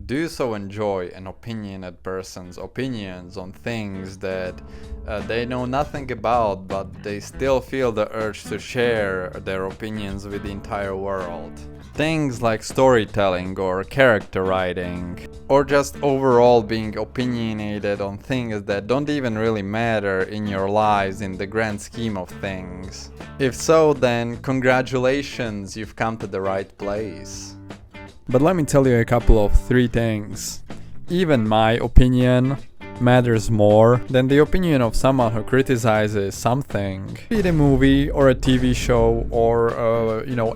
Do you so enjoy an opinionated person's opinions on things that they know nothing about, but they still feel the urge to share their opinions with the entire world? Things like storytelling or character writing, or just overall being opinionated on things that don't even really matter in your lives in the grand scheme of things. If so, then congratulations, you've come to the right place. But let me tell you a couple of three things. Even my opinion matters more than the opinion of someone who criticizes something. Be it a movie or a TV show or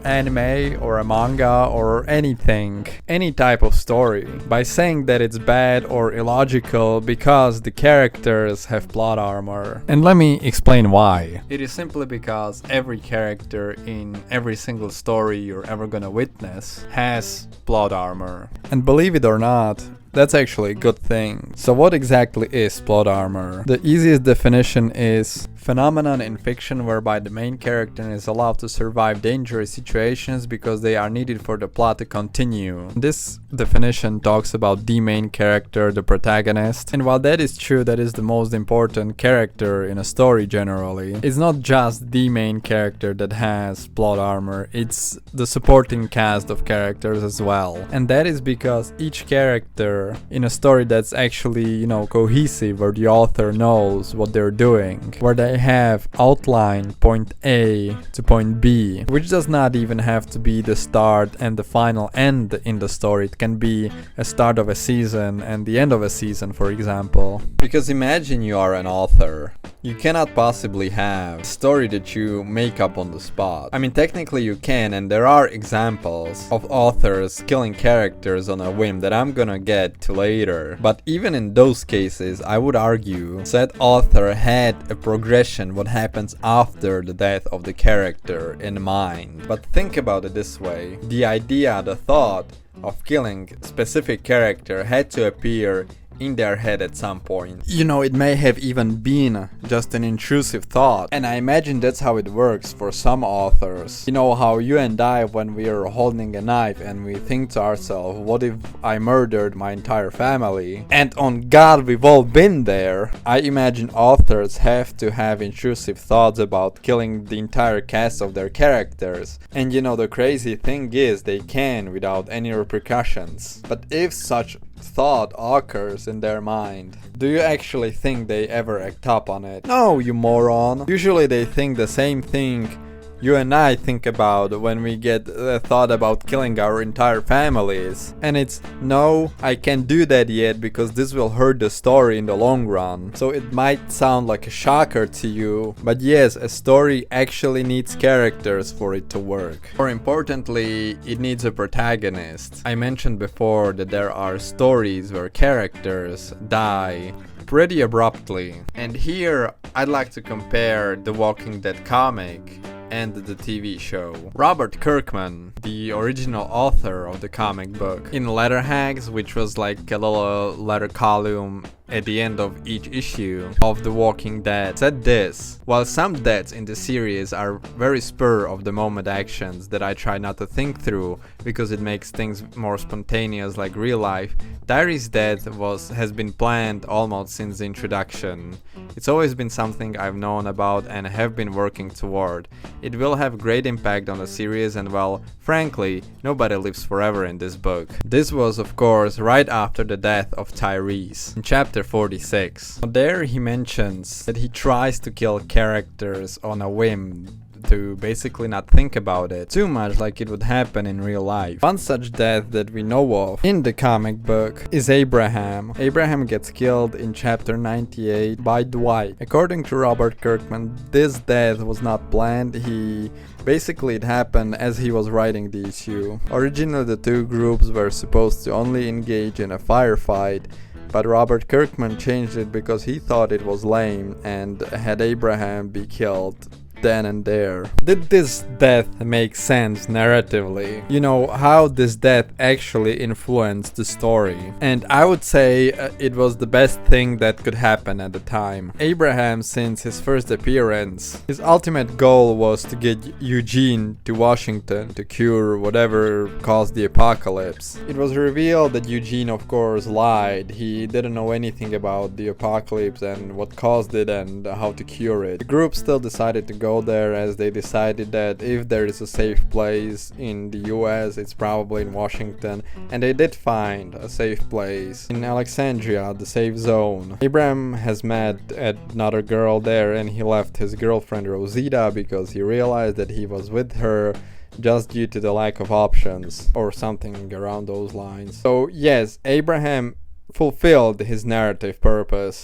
anime or a manga or anything, any type of story. By saying that it's bad or illogical because the characters have plot armor. And let me explain why. It is simply because every character in every single story you're ever gonna witness has plot armor. And believe it or not, that's actually a good thing. So what exactly is plot armor? The easiest definition is phenomenon in fiction whereby the main character is allowed to survive dangerous situations because they are needed for the plot to continue. This definition talks about the main character, the protagonist. And while that is true, that is the most important character in a story generally, it's not just the main character that has plot armor, it's the supporting cast of characters as well. And that is because each character in a story that's actually, cohesive, where the author knows what they're doing, where they have outline point A to point B, which does not even have to be the start and the final end in the story. It can be a start of a season and the end of a season, for example. Because imagine you are an author. You cannot possibly have a story that you make up on the spot. I mean, technically you can, and there are examples of authors killing characters on a whim that I'm gonna get to later. But even in those cases, I would argue said author had a progression, what happens after the death of the character, in mind. But think about it this way. The idea, the thought of killing specific character had to appear in their head at some point. It may have even been just an intrusive thought, and I imagine that's how it works for some authors. How you and I, when we are holding a knife and we think to ourselves, what if I murdered my entire family? And on God, we've all been there. I imagine authors have to have intrusive thoughts about killing the entire cast of their characters. And the crazy thing is, they can without any repercussions. But if such thought occurs in their mind, do you actually think they ever act up on it? No, you moron. Usually they think the same thing you and I think about when we get a thought about killing our entire families. And it's, no, I can't do that yet because this will hurt the story in the long run. So it might sound like a shocker to you, but yes, a story actually needs characters for it to work. More importantly, it needs a protagonist. I mentioned before that there are stories where characters die pretty abruptly. And here, I'd like to compare the Walking Dead comic and the TV show. Robert Kirkman, the original author of the comic book, in Letter Hags, which was like a little letter column at the end of each issue of The Walking Dead, said this: while some deaths in the series are very spur of the moment actions that I try not to think through because it makes things more spontaneous like real life, Diary's death has been planned almost since the introduction. It's always been something I've known about and have been working toward. It will have great impact on the series, and well, frankly, nobody lives forever in this book. This was, of course, right after the death of Tyrese in chapter 46. There he mentions that he tries to kill characters on a whim, to basically not think about it too much like it would happen in real life. One such death that we know of in the comic book is Abraham. Abraham gets killed in chapter 98 by Dwight. According to Robert Kirkman, this death was not planned. It happened as he was writing the issue. Originally, the two groups were supposed to only engage in a firefight, but Robert Kirkman changed it because he thought it was lame and had Abraham be killed then and there. Did this death make sense narratively? You know, how this death actually influenced the story? And I would say it was the best thing that could happen at the time. Abraham, since his first appearance, his ultimate goal was to get Eugene to Washington to cure whatever caused the apocalypse. It was revealed that Eugene, of course, lied. He didn't know anything about the apocalypse and what caused it and how to cure it. The group still decided to go there, as they decided that if there is a safe place in the US, it's probably in Washington, and they did find a safe place in Alexandria, the safe zone. Abraham has met another girl there, and he left his girlfriend Rosita because he realized that he was with her just due to the lack of options or something around those lines. So yes, Abraham fulfilled his narrative purpose.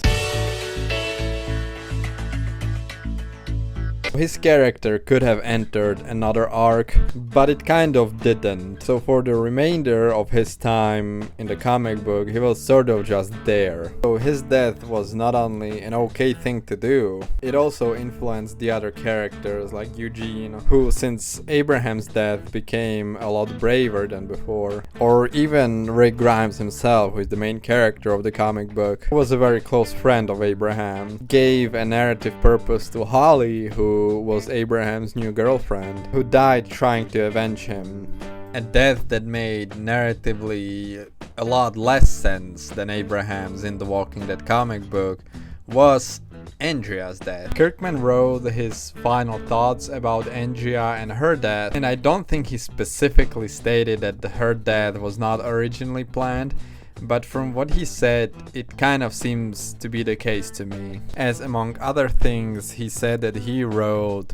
His character could have entered another arc, but it kind of didn't. So for the remainder of his time in the comic book, he was sort of just there. So his death was not only an okay thing to do, it also influenced the other characters like Eugene, who since Abraham's death became a lot braver than before. Or even Rick Grimes himself, who is the main character of the comic book, who was a very close friend of Abraham, gave a narrative purpose to Holly, who was Abraham's new girlfriend, who died trying to avenge him. A death that made narratively a lot less sense than Abraham's in the Walking Dead comic book was Andrea's death. Kirkman wrote his final thoughts about Andrea and her death, and I don't think he specifically stated that her death was not originally planned, but from what he said, it kind of seems to be the case to me. As among other things, he said that he wrote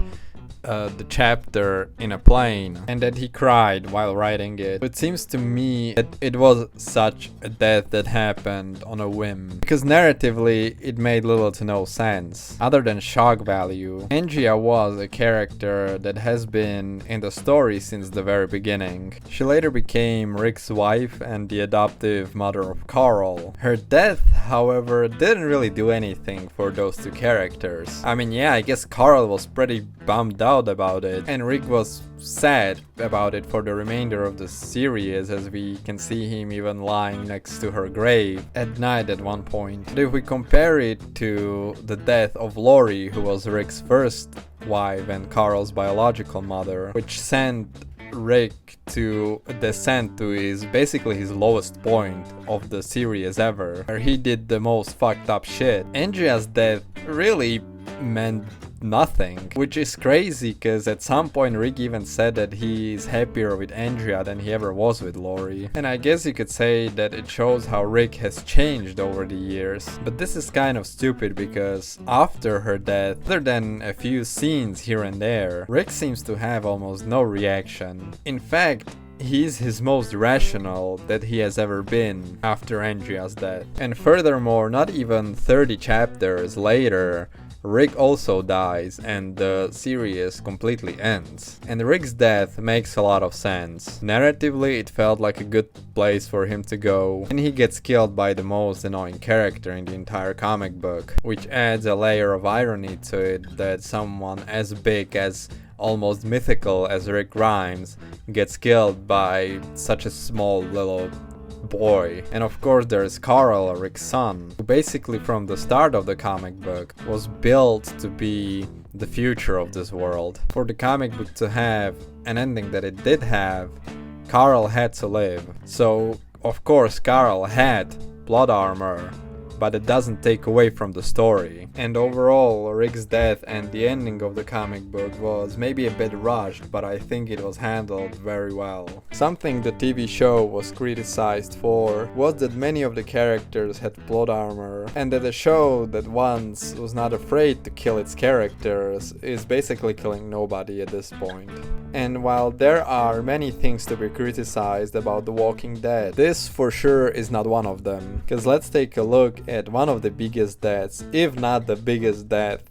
the chapter in a plane and that he cried while writing it. It seems to me that it was such a death that happened on a whim, because narratively it made little to no sense other than shock value. Andrea was a character that has been in the story since the very beginning. She later became Rick's wife and the adoptive mother of Carl. Her death, however, didn't really do anything for those two characters. I mean, yeah, I guess Carl was pretty bummed out about it, and Rick was sad about it for the remainder of the series, as we can see him even lying next to her grave at night at one point. But if we compare it to the death of Lori, who was Rick's first wife and Carl's biological mother, which sent Rick to descend to basically his lowest point of the series ever, where he did the most fucked up shit. Andrea's death really meant nothing, which is crazy because at some point Rick even said that he's happier with Andrea than he ever was with Lori. And I guess you could say that it shows how Rick has changed over the years. But this is kind of stupid because after her death, other than a few scenes here and there, Rick seems to have almost no reaction. In fact, he's his most rational that he has ever been after Andrea's death. And furthermore, not even 30 chapters later, Rick also dies and the series completely ends. And Rick's death makes a lot of sense. Narratively, it felt like a good place for him to go, and he gets killed by the most annoying character in the entire comic book, which adds a layer of irony to it that someone as big, as almost mythical as Rick Grimes gets killed by such a small little boy. And of course there's Carl, Rick's son, who basically from the start of the comic book was built to be the future of this world. For the comic book to have an ending that it did have, Carl had to live. So of course Carl had blood armor, but it doesn't take away from the story. And overall, Rick's death and the ending of the comic book was maybe a bit rushed, but I think it was handled very well. Something the TV show was criticized for was that many of the characters had plot armor, and that a show that once was not afraid to kill its characters is basically killing nobody at this point. And while there are many things to be criticized about The Walking Dead, this for sure is not one of them. Because let's take a look at one of the biggest deaths, if not the biggest death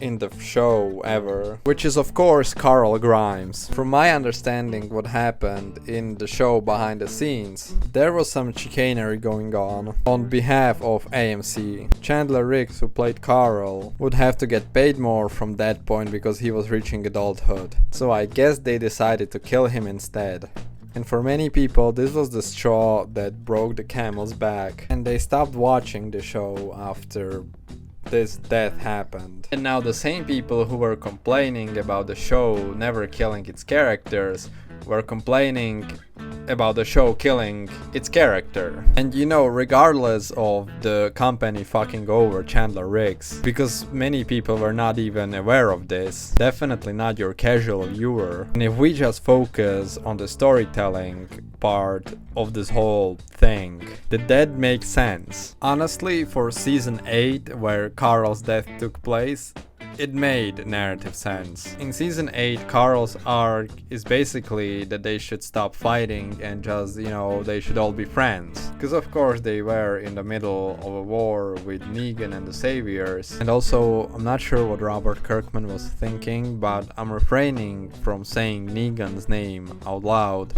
in the show ever, which is of course Carl Grimes. From my understanding what happened in the show behind the scenes, there was some chicanery going on behalf of AMC. Chandler Riggs, who played Carl, would have to get paid more from that point because he was reaching adulthood. So I guess they decided to kill him instead. And for many people, this was the straw that broke the camel's back, and they stopped watching the show after this death happened. And now the same people who were complaining about the show never killing its characters were complaining about the show killing its character. And you know, regardless of the company fucking over Chandler Riggs, because many people were not even aware of this, definitely not your casual viewer. And if we just focus on the storytelling part of this whole thing, the dead makes sense. Honestly, for season 8, where Carl's death took place, it made narrative sense. In season 8, Carl's arc is basically that they should stop fighting and just, they should all be friends. Because of course they were in the middle of a war with Negan and the Saviors. And also, I'm not sure what Robert Kirkman was thinking, but I'm refraining from saying Negan's name out loud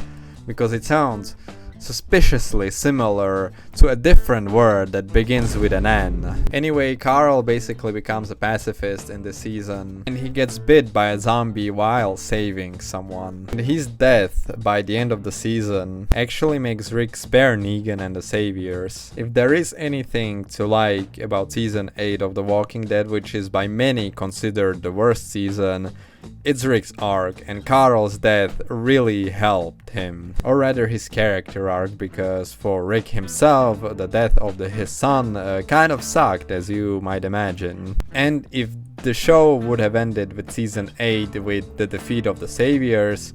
because it sounds suspiciously similar to a different word that begins with an N. Anyway, Carl basically becomes a pacifist in this season, and he gets bit by a zombie while saving someone. And his death by the end of the season actually makes Rick spare Negan and the Saviors. If there is anything to like about season 8 of The Walking Dead, which is by many considered the worst season, it's Rick's arc, and Carl's death really helped him. Or rather his character arc, because for Rick himself, the death of his son kind of sucked, as you might imagine. And if the show would have ended with season 8 with the defeat of the Saviors,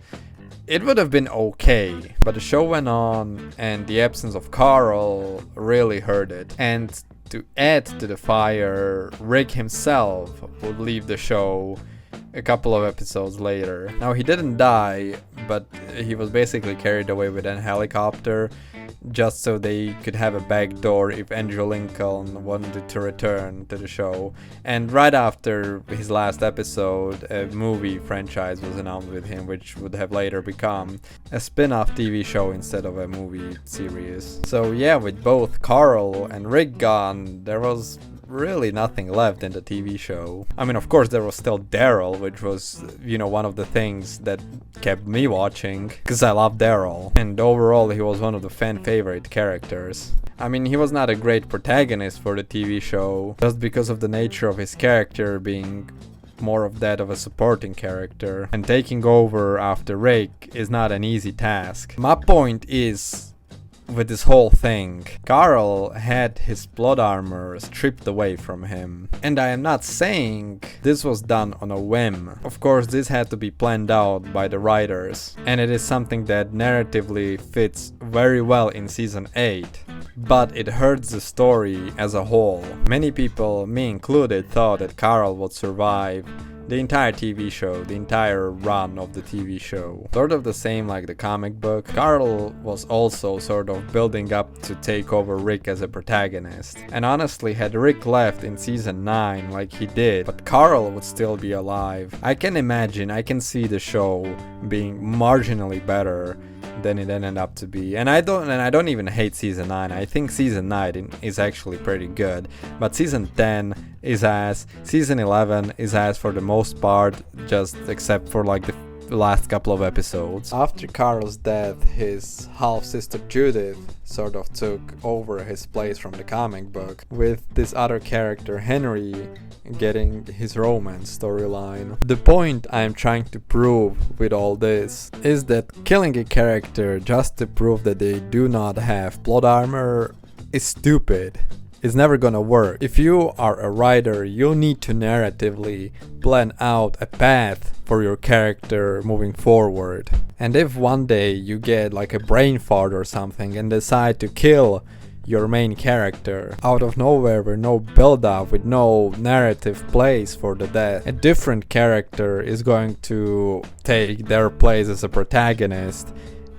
it would have been okay. But the show went on, and the absence of Carl really hurt it. And to add to the fire, Rick himself would leave the show a couple of episodes later. Now, he didn't die, but he was basically carried away with a helicopter just so they could have a backdoor if Andrew Lincoln wanted to return to the show. And right after his last episode, a movie franchise was announced with him, which would have later become a spin-off TV show instead of a movie series. So yeah, with both Carl and Rick gone, there was really nothing left in the TV show. I mean, of course, there was still Daryl, which was, one of the things that kept me watching, because I love Daryl. And overall, he was one of the fan favorite characters. I mean, he was not a great protagonist for the TV show, just because of the nature of his character being more of that of a supporting character. And taking over after Rick is not an easy task. My point is, with this whole thing, Carl had his blood armor stripped away from him. And I am not saying this was done on a whim. Of course, this had to be planned out by the writers, and it is something that narratively fits very well in season 8. But it hurts the story as a whole. Many people, me included, thought that Carl would survive the entire TV show, the entire run of the TV show. Sort of the same like the comic book, Carl was also sort of building up to take over Rick as a protagonist. And honestly, had Rick left in season 9 like he did, but Carl would still be alive, I can see the show being marginally better than it ended up to be. And I don't even hate season 9. I think season 9 is actually pretty good. But season 10 is ass. Season 11 is ass for the most part, just except for like the last couple of episodes. After Carl's death, his half-sister Judith sort of took over his place from the comic book, with this other character Henry getting his romance storyline. The point I'm trying to prove with all this is that killing a character just to prove that they do not have blood armor is stupid. It's never gonna work. If you are a writer, you need to narratively plan out a path for your character moving forward. And if one day you get like a brain fart or something and decide to kill your main character out of nowhere, with no build up, with no narrative place for the death, a different character is going to take their place as a protagonist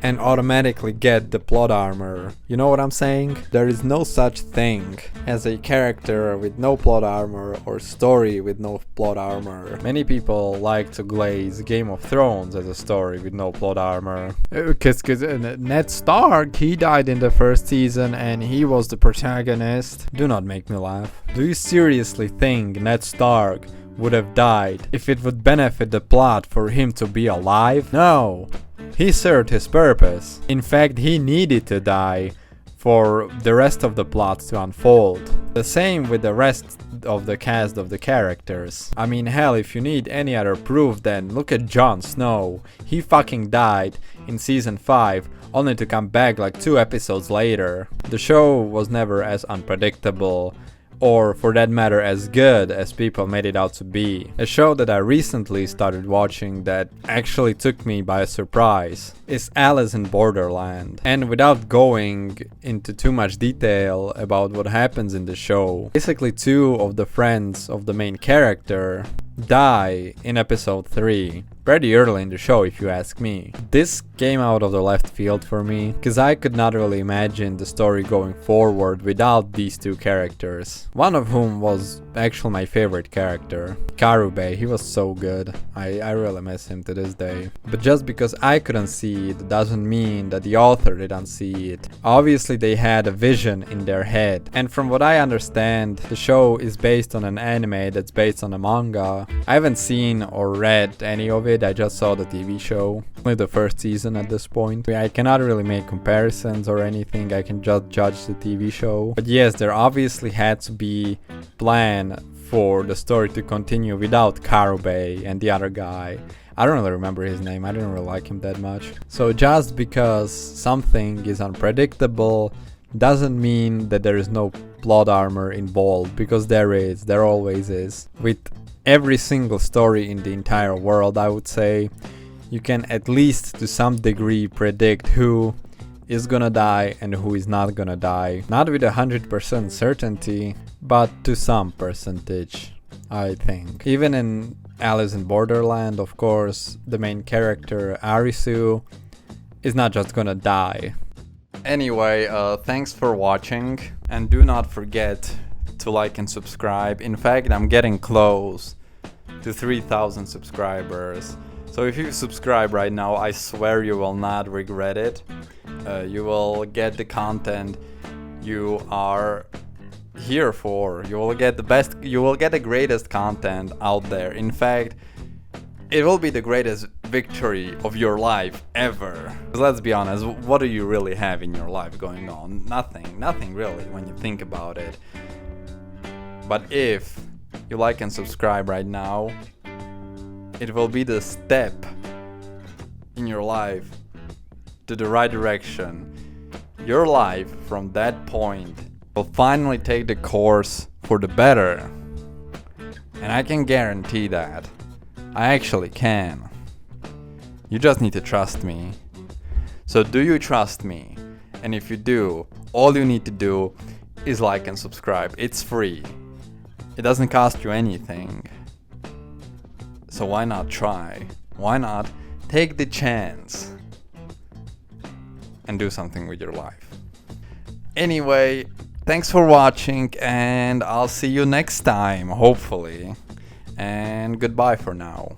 and automatically get the plot armor. You know what I'm saying? There is no such thing as a character with no plot armor or story with no plot armor. Many people like to glaze Game of Thrones as a story with no plot armor. Because Ned Stark, he died in the first season and he was the protagonist. Do not make me laugh. Do you seriously think Ned Stark would have died if it would benefit the plot for him to be alive? No. He served his purpose. In fact, he needed to die for the rest of the plot to unfold. The same with the rest of the cast of the characters. I mean, hell, if you need any other proof, then look at Jon Snow. He fucking died in season 5, only to come back like 2 episodes later. The show was never as unpredictable, or for that matter as good as people made it out to be. A show that I recently started watching that actually took me by surprise is Alice in Borderland. And without going into too much detail about what happens in the show, basically 2 of the friends of the main character die in episode 3. Pretty early in the show, if you ask me. This came out of the left field for me, because I could not really imagine the story going forward without these 2 characters. One of whom was actually my favorite character, Karube. He was so good. I really miss him to this day. But just because I couldn't see it doesn't mean that the author didn't see it. Obviously they had a vision in their head. And from what I understand, the show is based on an anime that's based on a manga. I haven't seen or read any of it. I just saw the TV show, only the first season at this point. I cannot really make comparisons or anything, I can just judge the TV show. But yes, there obviously had to be plan for the story to continue without Karube and the other guy. I don't really remember his name, I didn't really like him that much. So just because something is unpredictable doesn't mean that there is no plot armor involved, because there always is. With every single story in the entire world, I would say, you can at least to some degree predict who is gonna die and who is not gonna die. Not with 100% certainty, but to some percentage, I think. Even in Alice in Borderland, of course, the main character, Arisu, is not just gonna die. Anyway, thanks for watching, and do not forget to like and subscribe. In fact, I'm getting close to 3,000 subscribers. So if you subscribe right now, I swear you will not regret it. You will get the content you are here for. You will get the best, you will get the greatest content out there. In fact, it will be the greatest victory of your life ever. Let's be honest, what do you really have in your life going on? Nothing really when you think about it. But if you like and subscribe right now, it will be the step in your life to the right direction. Your life from that point will finally take the course for the better. And I can guarantee that. I actually can. You just need to trust me. So do you trust me? And if you do, all you need to do is like and subscribe. It's free. It doesn't cost you anything. So why not try? Why not take the chance and do something with your life? Anyway, thanks for watching, and I'll see you next time, hopefully. And goodbye for now.